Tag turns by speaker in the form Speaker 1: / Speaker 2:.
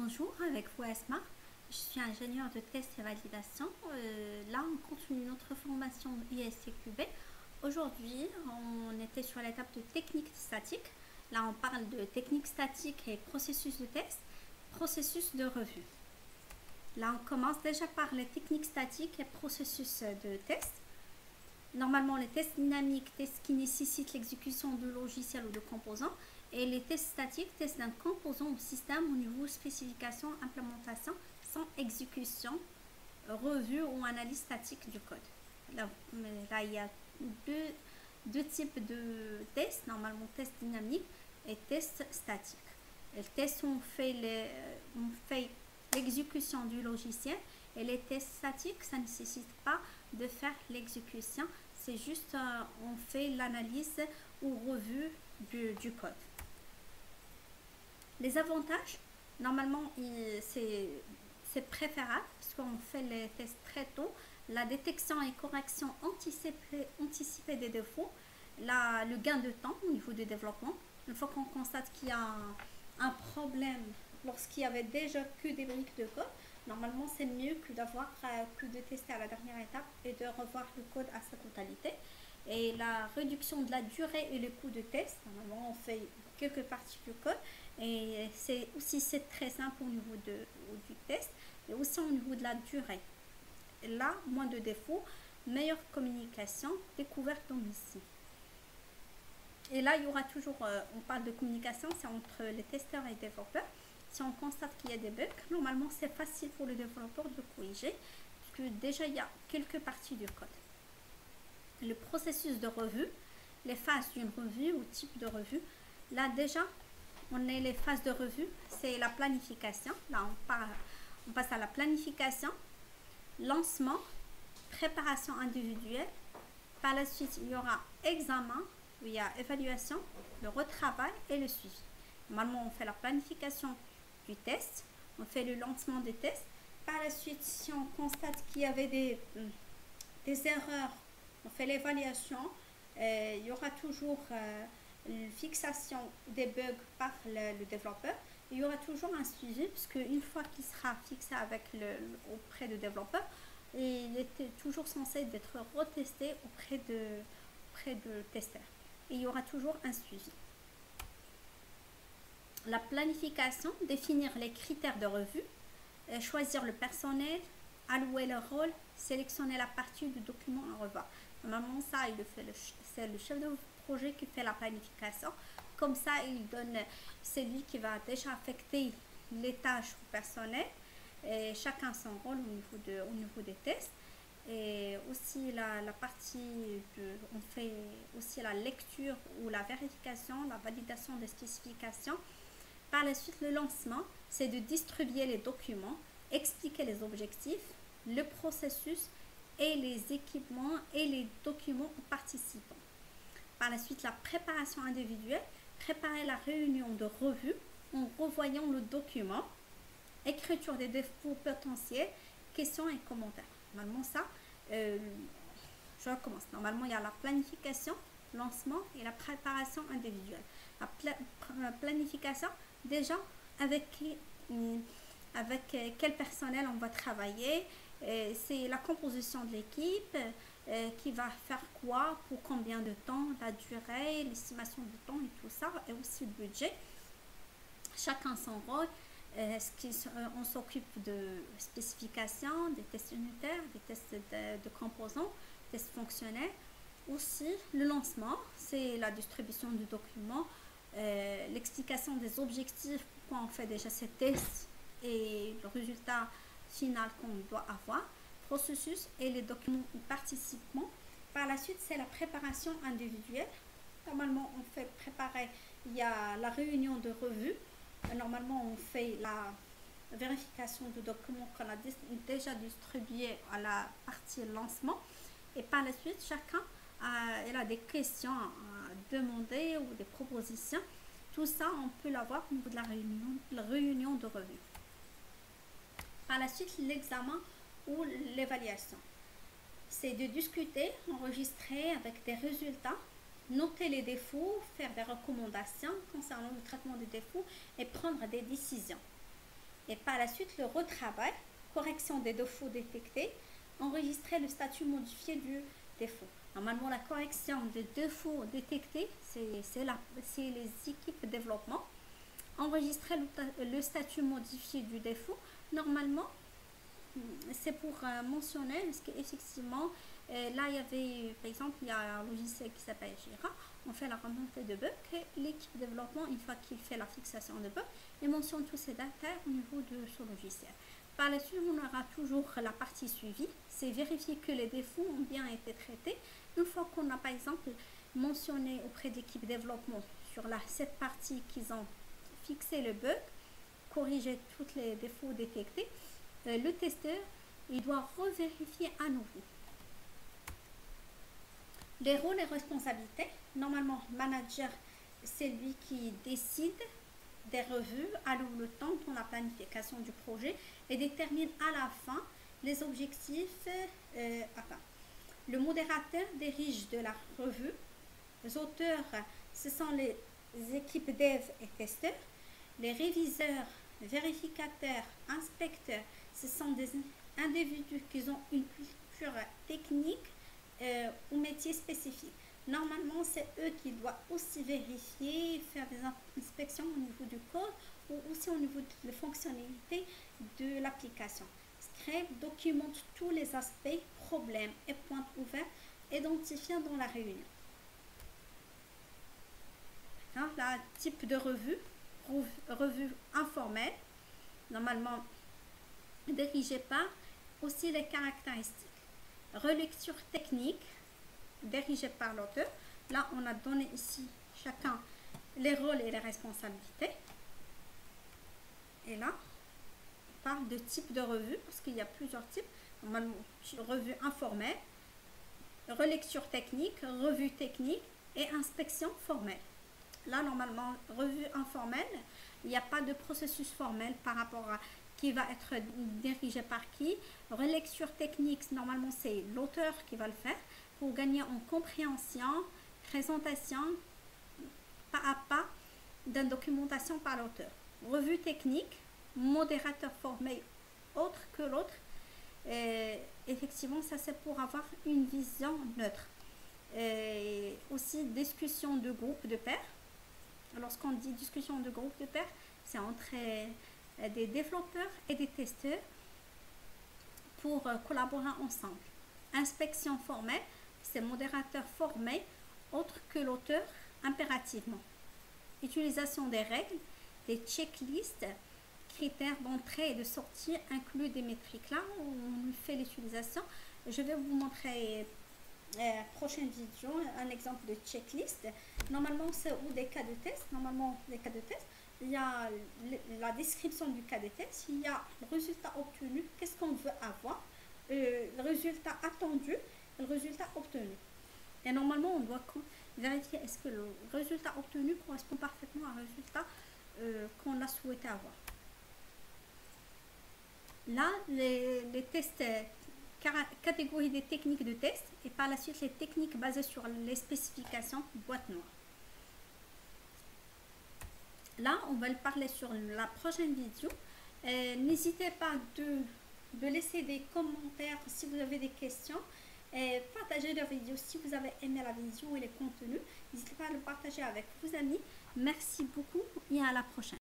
Speaker 1: Bonjour, avec vous Asma. Je suis ingénieure de test et validation. Là, on continue notre formation ISTQB. Aujourd'hui, on était sur l'étape de technique statique. Là, on parle de technique statique et processus de test, processus de revue. Là, on commence déjà par les techniques statiques et processus de test. Normalement, les tests dynamiques, tests qui nécessitent l'exécution de logiciels ou de composants, et les tests statiques, tests d'un composant ou système au niveau spécification, implémentation, sans exécution, revue ou analyse statique du code. Là il y a deux types de tests, normalement test dynamique et test statique. Les tests, on fait l'exécution du logiciel, et les tests statiques, ça ne nécessite pas de faire l'exécution, c'est juste on fait l'analyse ou revue du code. Les avantages, normalement c'est préférable parce qu'on fait les tests très tôt, la détection et correction anticipée des défauts, le gain de temps au niveau du développement. Une fois qu'on constate qu'il y a un problème lorsqu'il y avait déjà que des briques de code, normalement c'est mieux que de tester à la dernière étape et de revoir le code à sa totalité. Et la réduction de la durée et le coût de test, normalement on fait quelques parties du code, et c'est très simple au niveau du test et aussi au niveau de la durée. Et là, moins de défauts, meilleure communication, découverte d'omission. Et là, il y aura toujours, on parle de communication, c'est entre les testeurs et les développeurs. Si on constate qu'il y a des bugs, normalement c'est facile pour le développeur de corriger, parce que déjà il y a quelques parties du code. Le processus de revue, les phases d'une revue ou type de revue. Là déjà, on a les phases de revue, c'est la planification. Là on passe à la planification, lancement, préparation individuelle. Par la suite, il y aura examen, il y a évaluation, le retravail et le suivi. Normalement, on fait la planification du test, on fait le lancement des tests. Par la suite, si on constate qu'il y avait des erreurs, on fait l'évaluation. Il y aura toujours une fixation des bugs par le développeur. Il y aura toujours un suivi, puisque une fois qu'il sera fixé auprès du développeur, il était toujours censé être retesté auprès de testeurs. Et il y aura toujours un suivi. La planification, définir les critères de revue, choisir le personnel, allouer le rôle, sélectionner la partie du document à revoir. Normalement, ça, c'est le chef de projet qui fait la planification. Comme ça, c'est lui qui va déjà affecter les tâches au personnel, et chacun son rôle au niveau des tests. Et aussi la partie on fait aussi la lecture ou la vérification, la validation des spécifications. Par la suite, le lancement, c'est de distribuer les documents, expliquer les objectifs, le processus et les équipements et les documents aux participants. Par la suite, la préparation individuelle, préparer la réunion de revue en revoyant le document, écriture des défauts potentiels, questions et commentaires. Normalement, je recommence. Normalement, il y a la planification, lancement et la préparation individuelle. La planification, déjà, avec quel personnel on va travailler, c'est la composition de l'équipe, qui va faire quoi, pour combien de temps, la durée, l'estimation du temps et tout ça, et aussi le budget. Chacun son rôle. On s'occupe de spécifications, des tests unitaires, des tests de composants, tests fonctionnels. Aussi, le lancement, c'est la distribution du document, l'explication des objectifs, pourquoi on fait déjà ces tests et le résultat final qu'on doit avoir, processus et les documents participants. Par la suite, c'est la préparation individuelle. Normalement, on fait préparer, il y a la réunion de revue. Normalement, on fait la vérification du document qu'on a déjà distribué à la partie lancement. Et par la suite, chacun a des questions à demander ou des propositions. Tout ça, on peut l'avoir au niveau de la réunion de revue. Par la suite, l'examen ou l'évaluation. C'est de discuter, enregistrer avec des résultats, noter les défauts, faire des recommandations concernant le traitement des défauts et prendre des décisions. Et par la suite, le retravail, correction des défauts détectés, enregistrer le statut modifié du défaut. Normalement, la correction des défauts détectés, c'est les équipes de développement. Enregistrer le statut modifié du défaut, normalement, c'est pour mentionner, parce qu'effectivement, là, il y avait, par exemple, il y a un logiciel qui s'appelle Jira. On fait la remontée de bugs et l'équipe de développement, une fois qu'il fait la fixation de bugs, il mentionne tous ces datas au niveau de ce logiciel. Par la suite, on aura toujours la partie suivie. C'est vérifier que les défauts ont bien été traités. Une fois qu'on a, par exemple, mentionné auprès de l'équipe développement sur cette partie qu'ils ont fixé le bug, corriger tous les défauts détectés, le testeur, il doit revérifier à nouveau. Les rôles et responsabilités. Normalement, manager, c'est lui qui décide des revues, alloue le temps dans la planification du projet et détermine à la fin les objectifs atteints. Le modérateur dirige de la revue. Les auteurs, ce sont les équipes dev et testeurs. Les réviseurs, vérificateurs, inspecteurs, ce sont des individus qui ont une culture technique ou métier spécifique. Normalement, c'est eux qui doivent aussi vérifier, faire des inspections au niveau du code ou aussi au niveau de la fonctionnalité de l'application. Script documente tous les aspects, problèmes et points ouverts identifiés dans la réunion. Hein, là, type de revue informelle, normalement dirigée par aussi les caractéristiques. Relecture technique, dirigée par l'auteur. Là, on a donné ici chacun les rôles et les responsabilités. Et là, on parle de type de revue, parce qu'il y a plusieurs types. Normalement, revue informelle, relecture technique, revue technique et inspection formelle. Là, normalement, revue informelle, il n'y a pas de processus formel par rapport à qui va être dirigé par qui. Relecture technique, normalement, c'est l'auteur qui va le faire pour gagner en compréhension, présentation pas à pas d'une documentation par l'auteur. Revue technique, modérateur formé autre que l'autre. Effectivement, ça c'est pour avoir une vision neutre. Et aussi discussion de groupe de pairs. Lorsqu'on dit discussion de groupe de pairs, c'est entre des développeurs et des testeurs pour collaborer ensemble. Inspection formelle, c'est modérateur formé autre que l'auteur impérativement. Utilisation des règles, des checklists, critères d'entrée et de sortie inclus des métriques. Là, on fait l'utilisation. Je vais vous montrer prochaine vidéo un exemple de checklist. Normalement, c'est ou des cas de test. Normalement, les cas de test, il y a la description du cas de test, il y a le résultat obtenu, qu'est-ce qu'on veut avoir, le résultat attendu et le résultat obtenu. Et normalement, on doit vérifier est-ce que le résultat obtenu correspond parfaitement à un résultat qu'on a souhaité avoir. Là, les tests, catégorie des techniques de test et par la suite les techniques basées sur les spécifications boîte noire. Là, on va le parler sur la prochaine vidéo. N'hésitez pas de laisser des commentaires si vous avez des questions. Et partagez la vidéo si vous avez aimé la vidéo et les contenus. N'hésitez pas à le partager avec vos amis. Merci beaucoup et à la prochaine.